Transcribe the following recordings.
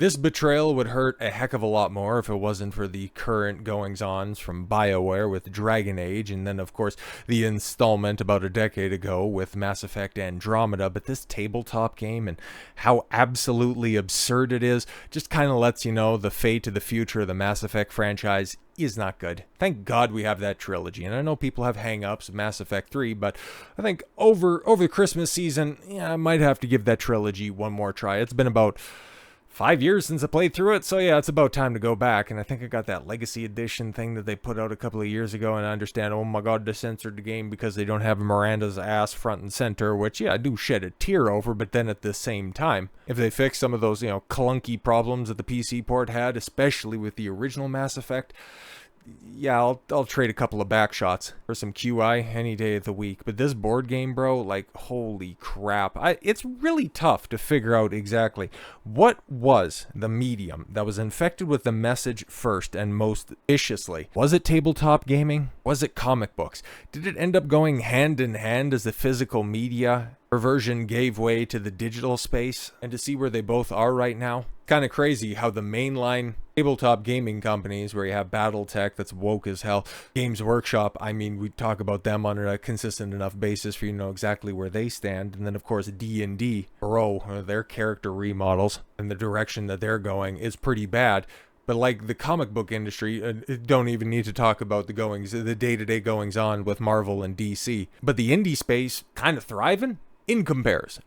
This betrayal would hurt a heck of a lot more if it wasn't for the current goings-ons from Bioware with Dragon Age, and then of course the installment about a decade ago with Mass Effect Andromeda. But this tabletop game and how absolutely absurd it is just kind of lets you know the fate of the future of the Mass Effect franchise is not good. Thank God we have that trilogy. And I know people have hang-ups of Mass Effect 3, but I think over the Christmas season, yeah, I might have to give that trilogy one more try. It's been about 5 years since I played through it, so yeah, it's about time to go back. And I think I got that Legacy Edition thing that they put out a couple of years ago, and I understand, oh my god, they censored the game because they don't have Miranda's ass front and center, which, yeah, I do shed a tear over, but then at the same time, if they fix some of those, clunky problems that the PC port had, especially with the original Mass Effect, yeah, I'll trade a couple of back shots for some QI any day of the week. But this board game, bro, like, holy crap. It's really tough to figure out exactly what was the medium that was infected with the message first and most viciously. Was it tabletop gaming? Was it comic books? Did it end up going hand in hand as the physical media perversion gave way to the digital space? And to see where they both are right now, kind of crazy how the mainline tabletop gaming companies, where you have BattleTech that's woke as hell, Games Workshop, I mean, we talk about them on a consistent enough basis for you to know exactly where they stand. And then of course D&D, bro, their character remodels and the direction that they're going is pretty bad. But like the comic book industry, don't even need to talk about the day-to-day goings on with Marvel and DC. But the indie space kind of thriving in comparison.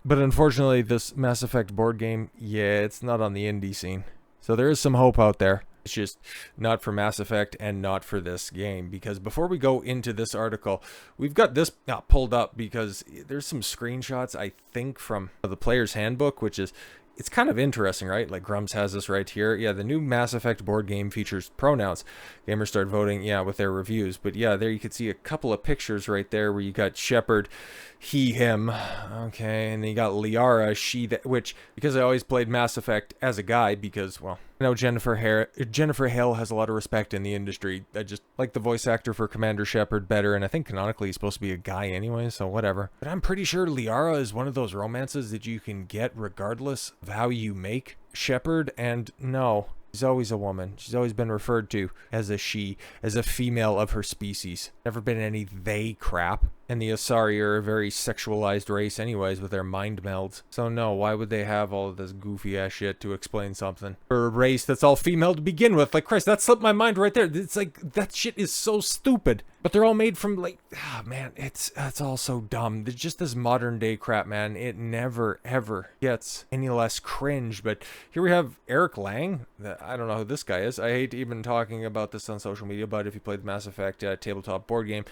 But unfortunately, this Mass Effect board game, yeah, it's not on the indie scene. So there is some hope out there. It's just not for Mass Effect and not for this game. Because before we go into this article, we've got this pulled up because there's some screenshots, I think, from the player's handbook, which is, it's kind of interesting, right? Like Grumps has this right here. Yeah, the new Mass Effect board game features pronouns. Gamers start voting, yeah, with their reviews. But yeah, there you can see a couple of pictures right there where you got Sheppard, he, him. Okay, and then you got Liara, she, that, which, because I always played Mass Effect as a guy, because, well, I know Jennifer Hale has a lot of respect in the industry. I just like the voice actor for Commander Sheppard better, and I think canonically he's supposed to be a guy anyway, so whatever. But I'm pretty sure Liara is one of those romances that you can get regardless of how you make Sheppard, and no, she's always a woman. She's always been referred to as a she, as a female of her species. Never been any they crap. And the Asari are a very sexualized race anyways with their mind melds. So no, why would they have all of this goofy ass shit to explain something? For a race that's all female to begin with. Like, Christ, that slipped my mind right there. It's like, that shit is so stupid. But they're all made from, like, man, it's all so dumb. It's just this modern day crap, man. It never, ever gets any less cringe. But here we have Eric Lang. I don't know who this guy is. I hate even talking about this on social media, but if you played the Mass Effect tabletop board game,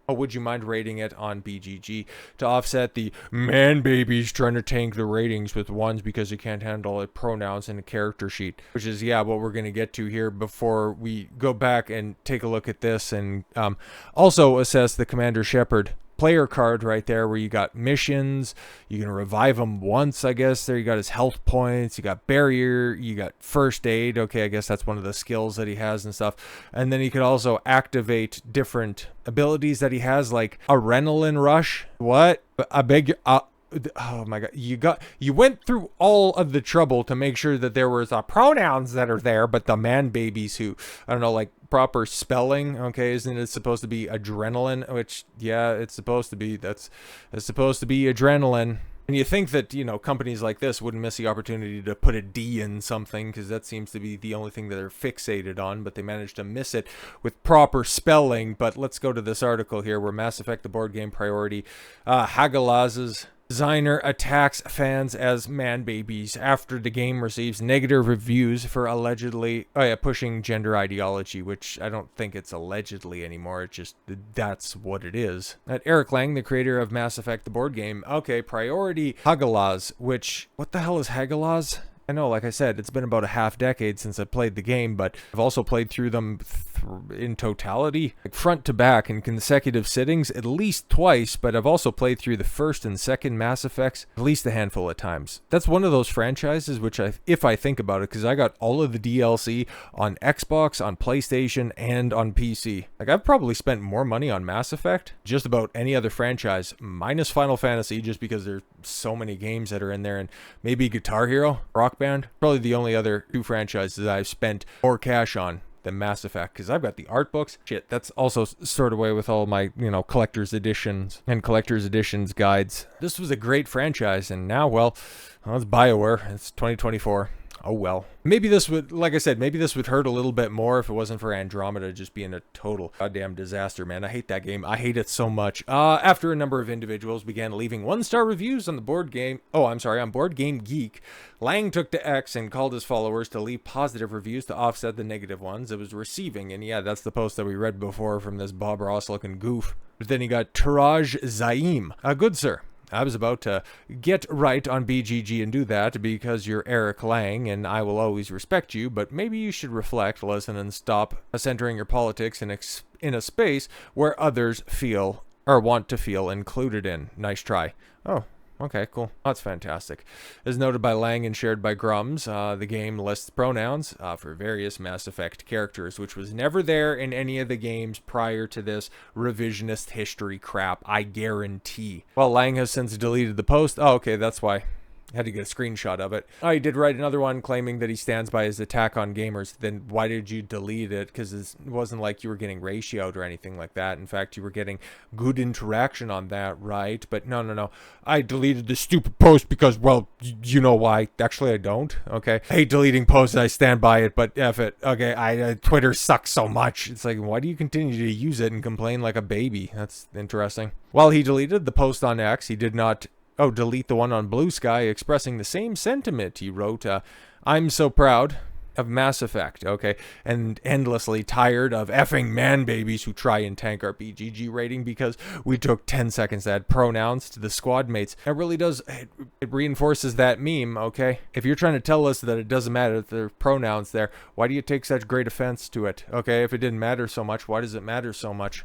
would you mind rating it on BGG to offset the man babies trying to tank the ratings with ones because you can't handle it pronouns in a character sheet, which is, yeah, what we're going to get to here before we go back and take a look at this and also assess the Commander Sheppard player card right there where you got missions, you can revive him once, I guess. There you got his health points, you got barrier, you got first aid. Okay, I guess that's one of the skills that he has and stuff. And then you could also activate different abilities that he has, like adrenaline rush. What? I beg you. Oh my god, you went through all of the trouble to make sure that there was pronouns that are there, but the man babies who, I don't know, like proper spelling, okay, isn't it supposed to be adrenaline? Which, yeah, it's supposed to be. It's supposed to be adrenaline. And you think that, companies like this wouldn't miss the opportunity to put a D in something, because that seems to be the only thing that they're fixated on, but they managed to miss it with proper spelling. But let's go to this article here where Mass Effect, the board game priority, Hagalaz's designer attacks fans as man babies after the game receives negative reviews for allegedly pushing gender ideology, which I don't think it's allegedly anymore. It's just, that's what it is. At Eric Lang, the creator of Mass Effect, the board game. Okay, priority Hagalaz, which, what the hell is Hagalaz? I know, like I said, it's been about a half decade since I played the game, but I've also played through them in totality, like front to back in consecutive sittings at least twice, but I've also played through the first and second Mass Effects at least a handful of times. That's one of those franchises which if I think about it, because I got all of the DLC on Xbox, on PlayStation, and on PC. Like, I've probably spent more money on Mass Effect just about any other franchise, minus Final Fantasy, just because there's so many games that are in there, and maybe Guitar Hero, Rock Band, probably the only other two franchises I've spent more cash on than Mass Effect, because I've got the art books. Shit, that's also sort of way with all my, collector's editions and collector's editions guides. This was a great franchise, and now, well, it's Bioware. It's 2024. Oh well. Maybe this would, like I said, maybe this would hurt a little bit more if it wasn't for Andromeda just being a total goddamn disaster, man. I hate that game. I hate it so much. After a number of individuals began leaving 1-star reviews on the on Board Game Geek, Lang took to X and called his followers to leave positive reviews to offset the negative ones it was receiving. And yeah, that's the post that we read before from this Bob Ross looking goof. But then he got Taraj Zaim. Good sir. I was about to get right on BGG and do that because you're Eric Lang and I will always respect you, but maybe you should reflect, listen, and stop centering your politics in a space where others feel or want to feel included in. Nice try. Oh, okay, cool. That's fantastic. As noted by Lang and shared by Grums, the game lists pronouns for various Mass Effect characters, which was never there in any of the games prior to this revisionist history crap, I guarantee. Well, Lang has since deleted the post. Oh, okay, that's why. Had to get a screenshot of it. He did write another one claiming that he stands by his attack on gamers. Then why did you delete it? Because it wasn't like you were getting ratioed or anything like that. In fact, you were getting good interaction on that, right? But no. I deleted the stupid post because, well, you know why. Actually, I don't. Okay. I hate deleting posts. I stand by it, but F it. Okay. Twitter sucks so much. It's like, why do you continue to use it and complain like a baby? That's interesting. While he deleted the post on X, he did not delete the one on Blue Sky expressing the same sentiment. He wrote, I'm so proud of Mass Effect, okay, and endlessly tired of effing man babies who try and tank our BGG rating because we took 10 seconds to add pronouns to the squad mates. It really does, it reinforces that meme, okay? If you're trying to tell us that it doesn't matter if there are pronouns there, why do you take such great offense to it, okay? If it didn't matter so much, why does it matter so much?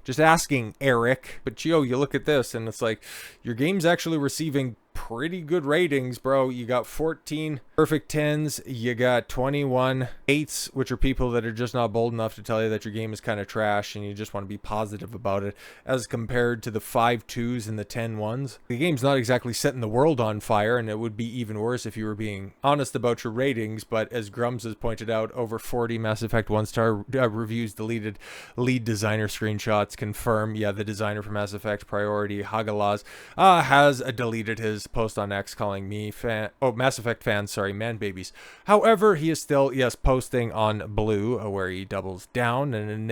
Just asking, Eric. But you look at this and it's like, your game's actually receiving pretty good ratings, bro. You got 14 perfect 10s, you got 21 8s, which are people that are just not bold enough to tell you that your game is kind of trash and you just want to be positive about it, as compared to the 5 2s and the 10 1s. The game's not exactly setting the world on fire, and it would be even worse if you were being honest about your ratings, but as Grums has pointed out, over 40 Mass Effect 1-star reviews deleted, lead designer screenshots confirm, yeah, the designer for Mass Effect Priority, Hagalaz, has deleted his post on X calling me Mass Effect fans, man babies. However, he is still, yes, posting on Blue, where he doubles down and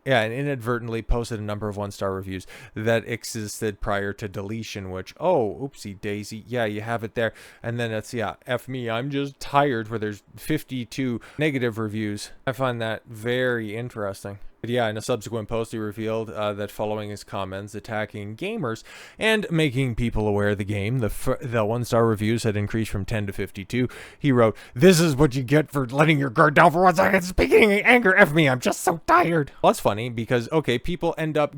inadvertently posted a number of 1-star reviews that existed prior to deletion, which, oopsie daisy, yeah, you have it there. And then it's, yeah, F me, I'm just tired, where there's 52 negative reviews. I find that very interesting. But yeah, in a subsequent post, he revealed that following his comments attacking gamers and making people aware of the game, the 1-star reviews had increased from 10 to 52. He wrote, "This is what you get for letting your guard down for 1 second. Speaking in anger, F me, I'm just so tired." Well, that's funny because, okay, people end up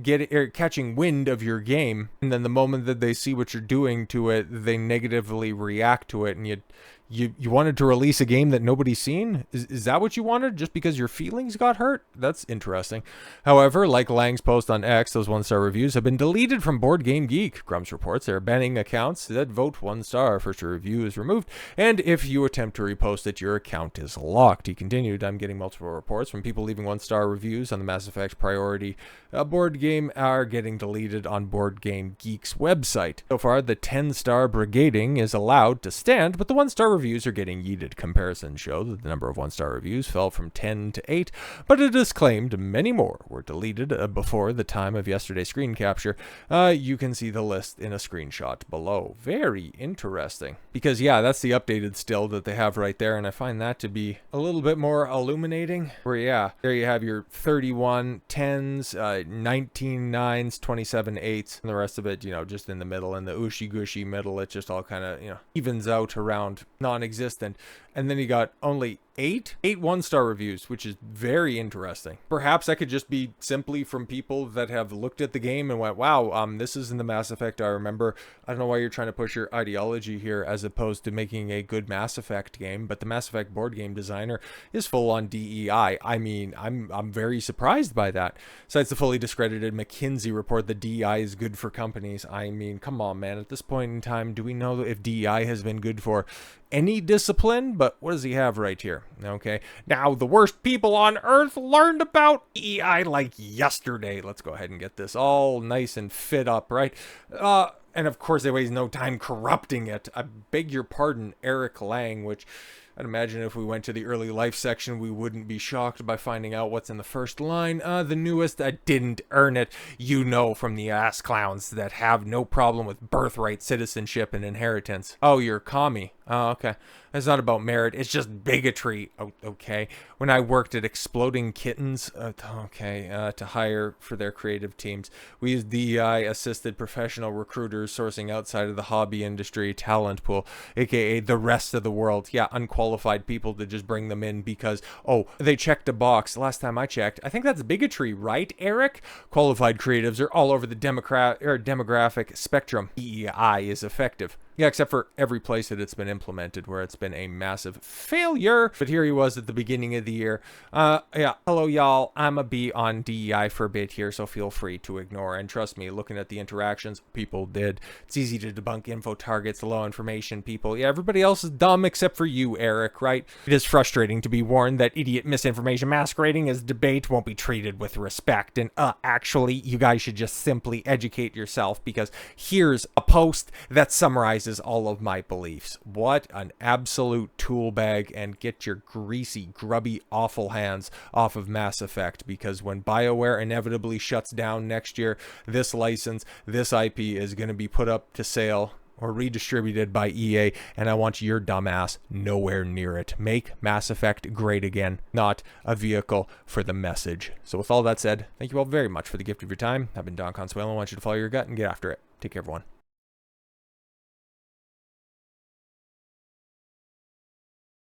catching wind of your game, and then the moment that they see what you're doing to it, they negatively react to it, and you wanted to release a game that nobody's seen? Is that what you wanted? Just because your feelings got hurt? That's interesting. However, like Lang's post on X, those 1-star reviews have been deleted from Board Game Geek. Grums reports they're banning accounts that vote 1 star. First review is removed, and if you attempt to repost it, your account is locked. He continued, I'm getting multiple reports from people leaving 1-star reviews on the Mass Effect Priority board game are getting deleted on Board Game Geek's website. So far, the 10-star brigading is allowed to stand, but the 1-star reviews are getting yeeted. Comparisons show that the number of 1-star reviews fell from 10 to 8, but it is claimed many more were deleted before the time of yesterday's screen capture. You can see the list in a screenshot below. Very interesting. Because, yeah, that's the updated still that they have right there, and I find that to be a little bit more illuminating. Where, yeah, there you have your 31 10s, 19 9s, 27 8s, and the rest of it, you know, just in the middle, in the ushy-gushy middle, it just all kind of, you know, evens out around non-existent. And then you got only 8 1-star reviews, which is very interesting. Perhaps that could just be simply from people that have looked at the game and went, wow, this isn't the Mass Effect I remember. I don't know why you're trying to push your ideology here as opposed to making a good Mass Effect game, but the Mass Effect board game designer is full on DEI. I mean, I'm very surprised by that. Cites the fully discredited McKinsey report that DEI is good for companies. I mean, come on, man. At this point in time, do we know if DEI has been good for any discipline? But what does he have right here? Okay, now the worst people on earth learned about EI like yesterday. Let's go ahead and get this all nice and fit up, right? And of course they waste no time corrupting it. I beg your pardon, Eric Lang, which I'd imagine if we went to the early life section, we wouldn't be shocked by finding out what's in the first line. The newest, I didn't earn it. You know, from the ass clowns that have no problem with birthright, citizenship, and inheritance. Oh, you're a commie. Oh, okay. It's not about merit. It's just bigotry. Oh, okay. When I worked at Exploding Kittens, to hire for their creative teams, we used DEI-assisted professional recruiters sourcing outside of the hobby industry talent pool, aka the rest of the world. Yeah, unqualified people to just bring them in because, oh, they checked a box. Last time I checked, I think that's bigotry, right, Eric? Qualified creatives are all over the demographic spectrum. DEI is effective. Yeah, except for every place that it's been implemented where it's been a massive failure. But here he was at the beginning of the year. Yeah, hello, y'all. I'm a be on DEI for a bit here, so feel free to ignore. And trust me, looking at the interactions, people did. It's easy to debunk info targets, low information people. Yeah, everybody else is dumb except for you, Eric, right? It is frustrating to be warned that idiot misinformation masquerading as debate won't be treated with respect. And actually, you guys should just simply educate yourself, because here's a post that summarizes all of my beliefs. What an absolute tool bag, and get your greasy, grubby, awful hands off of Mass Effect, because when BioWare inevitably shuts down next year, this license, this IP is going to be put up to sale or redistributed by EA, and I want your dumbass nowhere near it. Make Mass Effect great again, not a vehicle for the message. So with all that said, thank you all very much for the gift of your time. I've been Don Consuelo. I want you to follow your gut and get after it. Take care, everyone.